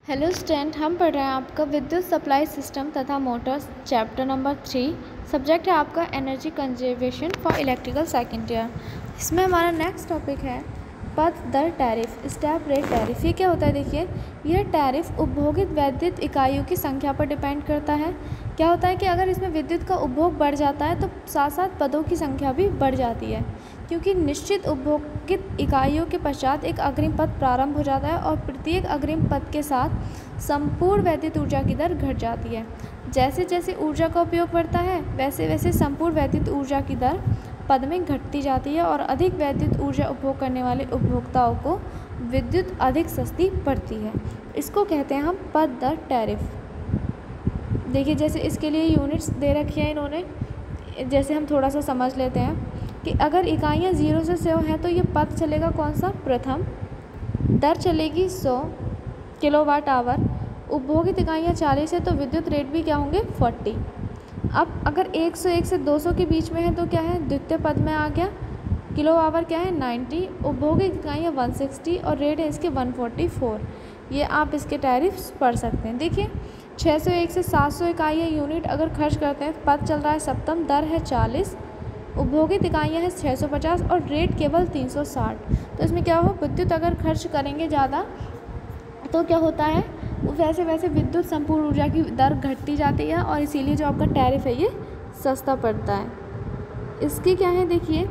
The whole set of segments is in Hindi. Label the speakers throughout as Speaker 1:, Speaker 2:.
Speaker 1: हेलो स्टूडेंट, हम पढ़ रहे हैं आपका विद्युत सप्लाई सिस्टम तथा मोटर्स चैप्टर नंबर 3। सब्जेक्ट है आपका energy conservation for electrical second year. इसमें हमारा नेक्स्ट टॉपिक है पथ दर टैरिफ, स्टेप रेट टैरिफ। ये क्या होता है? देखिए, यह टैरिफ उपभोगित वैद्युत इकाइयों की संख्या पर डिपेंड करता है। क्या होता है कि अगर इसमें विद्युत का उपभोग बढ़ जाता है तो साथ साथ पदों की संख्या भी बढ़ जाती है, क्योंकि निश्चित उपभोगित इकाइयों के पश्चात एक अग्रिम पद प्रारंभ हो जाता है और प्रत्येक अग्रिम पद के साथ संपूर्ण वैद्युत ऊर्जा की दर घट जाती है। जैसे जैसे ऊर्जा का उपयोग बढ़ता है वैसे वैसे संपूर्ण वैद्युत ऊर्जा की दर पद में घटती जाती है और अधिक वैद्युत ऊर्जा उपभोग करने वाले उपभोक्ताओं को विद्युत अधिक सस्ती पड़ती है। इसको कहते हैं हम पद दर टैरिफ। देखिए, जैसे इसके लिए यूनिट्स दे रखी हैं इन्होंने, जैसे हम थोड़ा सा समझ लेते हैं कि अगर इकाइयाँ 0 से 100 हैं तो ये पद चलेगा कौन सा? प्रथम। दर चलेगी 100 किलोवाट आवर। उपभोगित इकाइयाँ 40 है तो विद्युत रेट भी क्या होंगे? 40। अब अगर 101 से 200 के बीच में है तो क्या है? द्वितीय पद में आ गया। किलो आवर क्या है? 90। उपभोगित इकाइयाँ 160 और रेट है इसके 144। ये आप इसके टैरिफ्स पढ़ सकते हैं। देखिए, 601 से 700 इकाइयाँ यूनिट अगर खर्च करते हैं, पद चल रहा है सप्तम, दर है 40, उपभोगित इकाइयाँ हैं 650 और रेट केवल 360। तो इसमें क्या हो? विद्युत अगर खर्च करेंगे ज़्यादा तो क्या होता है, वैसे वैसे विद्युत संपूर्ण ऊर्जा की दर घटती जाती है और इसीलिए जो आपका टैरिफ है ये सस्ता पड़ता है। इसकी क्या है? देखिए,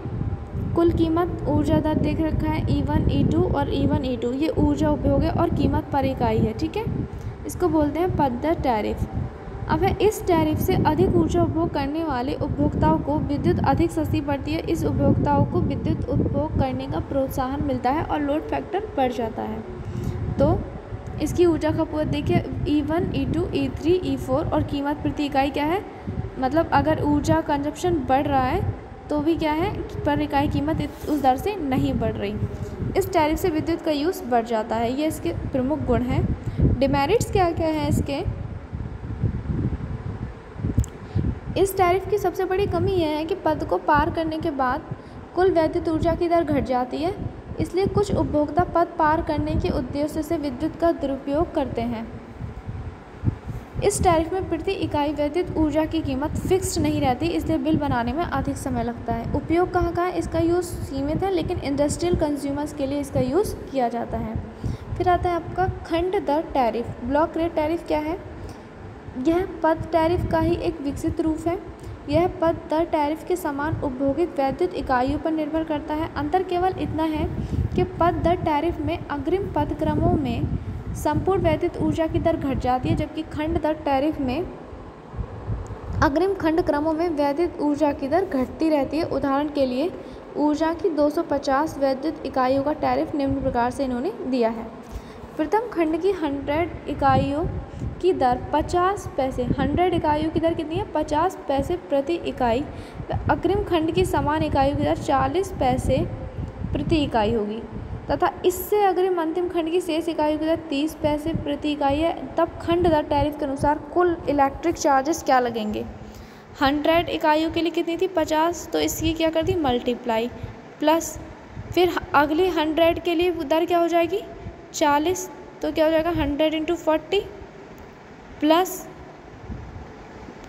Speaker 1: कुल कीमत ऊर्जा दर देख रखा है, E1 E2 और E1 E2, ये ऊर्जा उपयोग है और कीमत पर इकाई है। ठीक है, इसको बोलते हैं पद दर टैरिफ। अब है, इस टैरिफ से अधिक ऊर्जा उपभोग करने वाले उपभोक्ताओं को विद्युत अधिक सस्ती पड़ती है। इस उपभोक्ताओं को विद्युत उपभोग करने का प्रोत्साहन मिलता है और लोड फैक्टर बढ़ जाता है। तो इसकी ऊर्जा खपत देखिए, E1 E2 E3 E4 और कीमत प्रति इकाई क्या है? मतलब अगर ऊर्जा कंजप्शन बढ़ रहा है तो भी क्या है, पर इकाई कीमत उस दर से नहीं बढ़ रही। इस टैरिफ से विद्युत का यूज़ बढ़ जाता है। ये इसके प्रमुख गुण हैं। डिमेरिट्स क्या क्या हैं इसके? इस टैरिफ की सबसे बड़ी कमी यह है कि पद को पार करने के बाद कुल वैद्युत ऊर्जा की दर घट जाती है, इसलिए कुछ उपभोक्ता पद पार करने के उद्देश्य से विद्युत का दुरुपयोग करते हैं। इस टैरिफ में प्रति इकाई वैद्युत ऊर्जा की कीमत फिक्स्ड नहीं रहती, इसलिए बिल बनाने में अधिक समय लगता है। उपयोग कहाँ का है? इसका यूज़ सीमित है, लेकिन इंडस्ट्रियल कंज्यूमर्स के लिए इसका यूज़ किया जाता है। फिर आता है आपका खंड दर टैरिफ। ब्लॉक रेट टैरिफ क्या है? यह पद टैरिफ का ही एक विकसित रूप है। यह पद दर टैरिफ के समान उपभोगित वैद्युत इकाइयों पर निर्भर करता है। अंतर केवल इतना है कि पद दर टैरिफ में अग्रिम पद क्रमों में संपूर्ण वैद्युत ऊर्जा की दर घट जाती है, जबकि खंड दर टैरिफ में अग्रिम खंड क्रमों में वैद्युत ऊर्जा की दर घटती रहती है। उदाहरण के लिए, ऊर्जा की 250 वैद्युत इकाइयों का टैरिफ निम्न प्रकार से इन्होंने दिया है। प्रथम खंड की 100 इकाइयों की दर 50 पैसे। 100 इकाइयों की दर कितनी है? 50 पैसे प्रति इकाई। अग्रिम खंड की समान इकाइयों की दर 40 पैसे प्रति इकाई होगी तथा इससे अग्रिम अंतिम खंड की शेष इकाइयों की दर 30 पैसे प्रति इकाई है। तब खंड दर टैरिफ के अनुसार कुल इलेक्ट्रिक चार्जेस क्या लगेंगे? 100 इकाइयों के लिए कितनी थी? 50, तो इसकी क्या कर दी? मल्टीप्लाई, प्लस फिर अगली 100 के लिए दर क्या हो जाएगी? 40, तो क्या हो जाएगा? 100 × 40 प्लस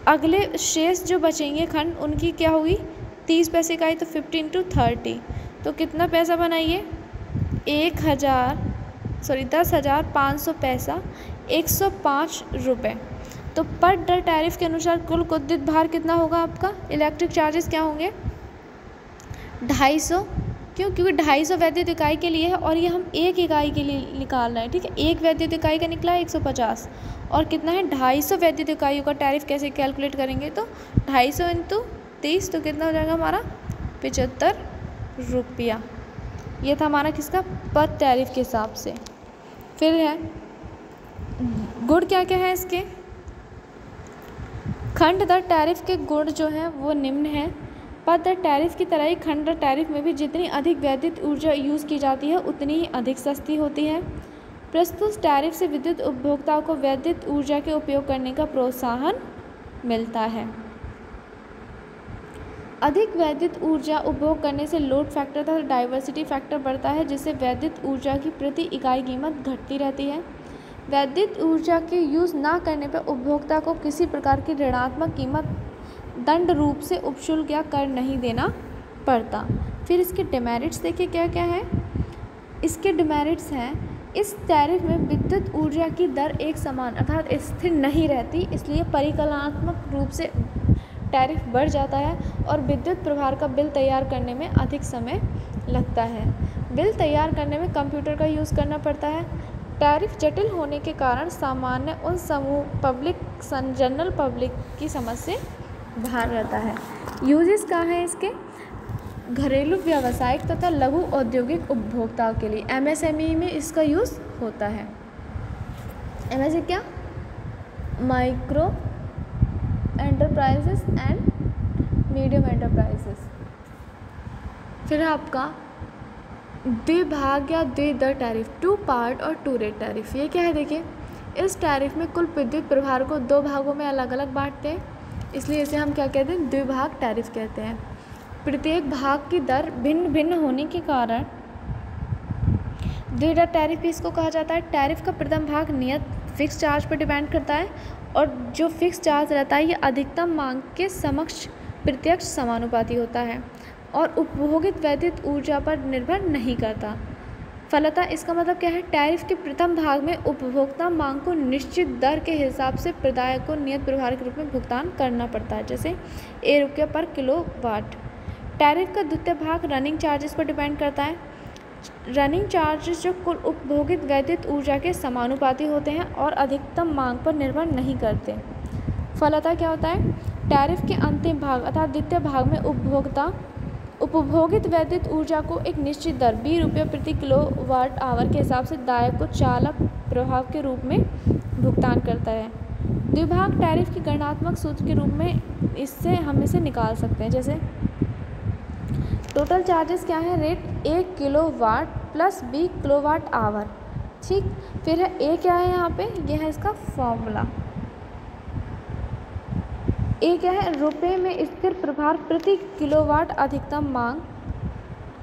Speaker 1: अगले शेष जो बचेंगे खंड उनकी क्या होगी? 30 पैसे इकाई, तो 50 × 30, तो कितना पैसा बनाइए? 10,500 पैसा, 105 रुपये। तो पर डर टैरिफ के अनुसार कुल विद्युत भार कितना होगा आपका? इलेक्ट्रिक चार्जेस क्या होंगे? 250। क्यों? क्योंकि 250 वैद्युत इकाई के लिए है और ये हम एक इकाई के लिए निकाल रहे हैं। ठीक है, एक वैद्युत इकाई का निकला है 150 और कितना है? 250 वैद्युत इकाइयों का टैरिफ कैसे कैलकुलेट करेंगे? तो 250 × 30, तो कितना हो जाएगा हमारा? 75 रुपया। ये था हमारा किसका? पद टैरिफ के हिसाब से। फिर है गुण क्या क्या है इसके? खंड दर टैरिफ के गुण जो हैं वो निम्न हैं। पद दर टैरिफ की तरह ही खंड दर टैरिफ में भी जितनी अधिक वैद्युत ऊर्जा यूज़ की जाती है उतनी ही अधिक सस्ती होती है। प्रस्तुत टैरिफ से विद्युत उपभोक्ताओं को वैद्युत ऊर्जा के उपयोग करने का प्रोत्साहन मिलता है। अधिक वैद्युत ऊर्जा उपभोग करने से लोड फैक्टर तथा डाइवर्सिटी फैक्टर बढ़ता है, जिससे वैद्युत ऊर्जा की प्रति इकाई कीमत घटती रहती है। वैद्युत ऊर्जा के यूज़ ना करने पर उपभोक्ता को किसी प्रकार की ऋणात्मक कीमत दंड रूप से उपशुल्क या कर नहीं देना पड़ता। फिर इसके डिमेरिट्स देखिए क्या क्या है। इसके डिमेरिट्स हैं, इस टैरिफ में विद्युत ऊर्जा की दर एक समान अर्थात स्थिर नहीं रहती, इसलिए परिकल्पनात्मक रूप से टैरिफ बढ़ जाता है और विद्युत प्रभार का बिल तैयार करने में अधिक समय लगता है। बिल तैयार करने में कंप्यूटर का यूज़ करना पड़ता है। टैरिफ जटिल होने के कारण सामान्य उन समूह जनरल पब्लिक की समझ से बाहर रहता है। यूजेस कहाँ हैं इसके? घरेलू, व्यावसायिक तथा लघु औद्योगिक उपभोक्ताओं के लिए MSME में इसका यूज़ होता है। MSME क्या? Micro enterprises and medium enterprises. फिर आपका द्विभाग या द्विदर टैरिफ, 2 पार्ट और 2 रेट टैरिफ। ये क्या है देखिए, इस टैरिफ में कुल विद्युत प्रभार को 2 भागों में अलग अलग बांटते हैं, इसलिए इसे हम क्या कहते हैं? द्विभाग टैरिफ कहते हैं। प्रत्येक भाग की दर भिन्न भिन्न होने के कारण द्विदर टैरिफ भी इसको कहा जाता है। टैरिफ का प्रथम भाग नियत फिक्स चार्ज पर डिपेंड करता है और जो फिक्स चार्ज रहता है ये अधिकतम मांग के समक्ष प्रत्यक्ष समानुपाती होता है और उपभोगित वैद्युत ऊर्जा पर निर्भर नहीं करता। फलतः इसका मतलब क्या है? टैरिफ के प्रथम भाग में उपभोक्ता मांग को निश्चित दर के हिसाब से प्रदायक को नियत प्रभार के रूप में भुगतान करना पड़ता है, जैसे ₹1 पर किलोवाट। टैरिफ का द्वितीय भाग रनिंग चार्जेस पर डिपेंड करता है। रनिंग चार्जेस जो कुल उपभोगित वैद्युत ऊर्जा के समानुपाती होते हैं और अधिकतम मांग पर निर्भर नहीं करते। फलतः क्या होता है? टैरिफ के अंतिम भाग अर्थात द्वितीय भाग में उपभोगित वैद्युत ऊर्जा को एक निश्चित दर ₹20 प्रति किलोवाट आवर के हिसाब से दायक को चालक प्रभाव के रूप में भुगतान करता है। द्विभाग टैरिफ की गणनात्मक सूत्र के रूप में इससे हम इसे निकाल सकते हैं, जैसे टोटल चार्जेस क्या है? Rate 1 kilowatt plus 20 kilowatt hour. ठीक, फिर है ए क्या है यहाँ पे? यह है इसका फॉर्मूला। ए क्या है? रुपए में स्थिर प्रभार प्रति किलोवाट अधिकतम मांग,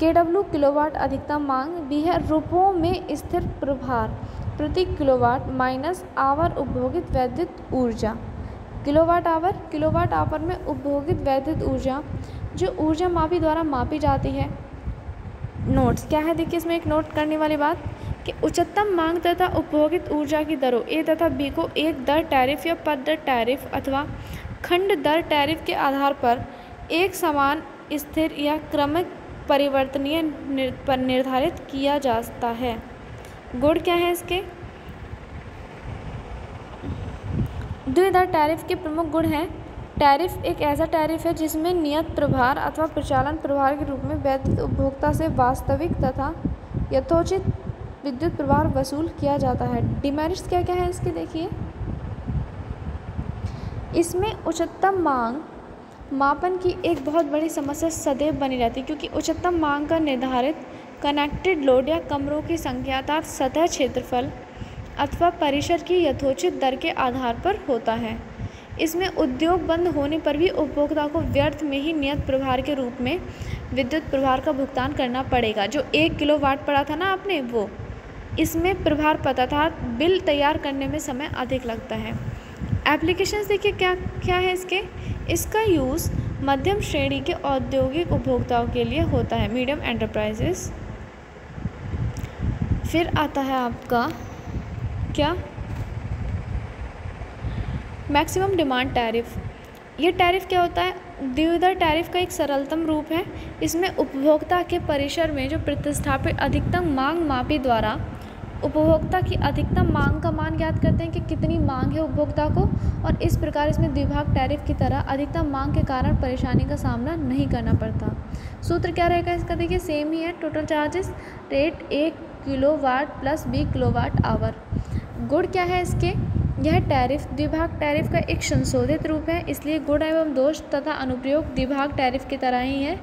Speaker 1: KW किलोवाट अधिकतम मांग। बी है रुपयों में स्थिर प्रभार प्रति किलोवाट माइनस आवर उपभोगित वैद्युत ऊर्जा। किलोवाट आवर में उपभोगित वैद्युत ऊर्जा जो ऊर्जा मापी द्वारा मापी जाती है। नोट्स क्या है देखिए, इसमें एक नोट करने वाली बात कि उच्चतम मांग तथा उपभोगित ऊर्जा की दरों ए तथा बी को एक दर टैरिफ या पद दर टैरिफ अथवा खंड दर टैरिफ के आधार पर एक समान, स्थिर या क्रमिक परिवर्तनीय पर निर्धारित किया जाता है। गुण क्या है इसके? द्विदर टैरिफ के प्रमुख गुण हैं। टैरिफ एक ऐसा टैरिफ है जिसमें नियत प्रभार अथवा प्रचालन प्रभार के रूप में वैद्युत उपभोक्ता से वास्तविक तथा यथोचित विद्युत प्रभार वसूल किया जाता है। डिमेरिट्स क्या क्या है इसके देखिए, इसमें उच्चतम मांग मापन की एक बहुत बड़ी समस्या सदैव बनी रहती है, क्योंकि उच्चतम मांग का निर्धारित कनेक्टेड लोड या कमरों की संख्या अर्थात सतह क्षेत्रफल अथवा परिसर की यथोचित दर के आधार पर होता है। इसमें उद्योग बंद होने पर भी उपभोक्ता को व्यर्थ में ही नियत प्रभार के रूप में विद्युत प्रभार का भुगतान करना पड़ेगा। जो 1 किलोवाट पड़ा था ना आपने, वो इसमें प्रभार पता था, बिल तैयार करने में समय अधिक लगता है। एप्लीकेशंस देखिए क्या क्या है इसके। इसका यूज़ मध्यम श्रेणी के औद्योगिक उपभोक्ताओं के लिए होता है, मीडियम एंटरप्राइजेस। फिर आता है आपका क्या, मैक्सिमम डिमांड टैरिफ। ये टैरिफ क्या होता है? द्विदर टैरिफ का एक सरलतम रूप है। इसमें उपभोक्ता के परिसर में जो प्रतिस्थापित अधिकतम मांग मापी द्वारा उपभोक्ता की अधिकतम मांग का मान ज्ञात करते हैं कि कितनी मांग है उपभोक्ता को, और इस प्रकार इसमें द्विभाग टैरिफ की तरह अधिकतम मांग के कारण परेशानी का सामना नहीं करना पड़ता। सूत्र क्या रहेगा इसका देखिए, सेम ही है। Total charges rate 1 kilowatt plus 20 kilowatt hour. गुण क्या है इसके? यह टैरिफ द्विभाग टैरिफ का एक संशोधित रूप है, इसलिए गुण एवं दोष तथा अनुप्रयोग द्विभाग टैरिफ की तरह ही है।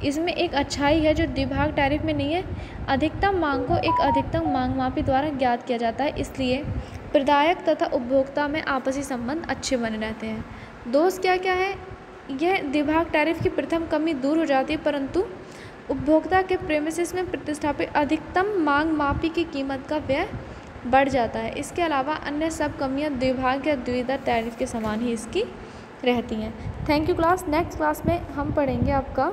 Speaker 1: इसमें एक अच्छाई है जो द्विभाग टैरिफ में नहीं है। अधिकतम मांग को एक अधिकतम मांग मापी द्वारा ज्ञात किया जाता है, इसलिए प्रदायक तथा उपभोक्ता में आपसी संबंध अच्छे बने रहते हैं। दोष क्या क्या है? यह द्विभाग टैरिफ की प्रथम कमी दूर हो जाती है, परंतु उपभोक्ता के प्रेमिसेस में प्रतिस्थापित अधिकतम मांग मापी की कीमत का व्यय बढ़ जाता है। इसके अलावा अन्य सब कमियाँ द्विभाग या द्विदर टैरिफ के समान ही इसकी रहती हैं। Thank you class. Next class में हम पढ़ेंगे आपका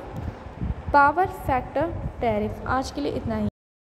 Speaker 1: पावर फैक्टर टैरिफ। आज के लिए इतना ही।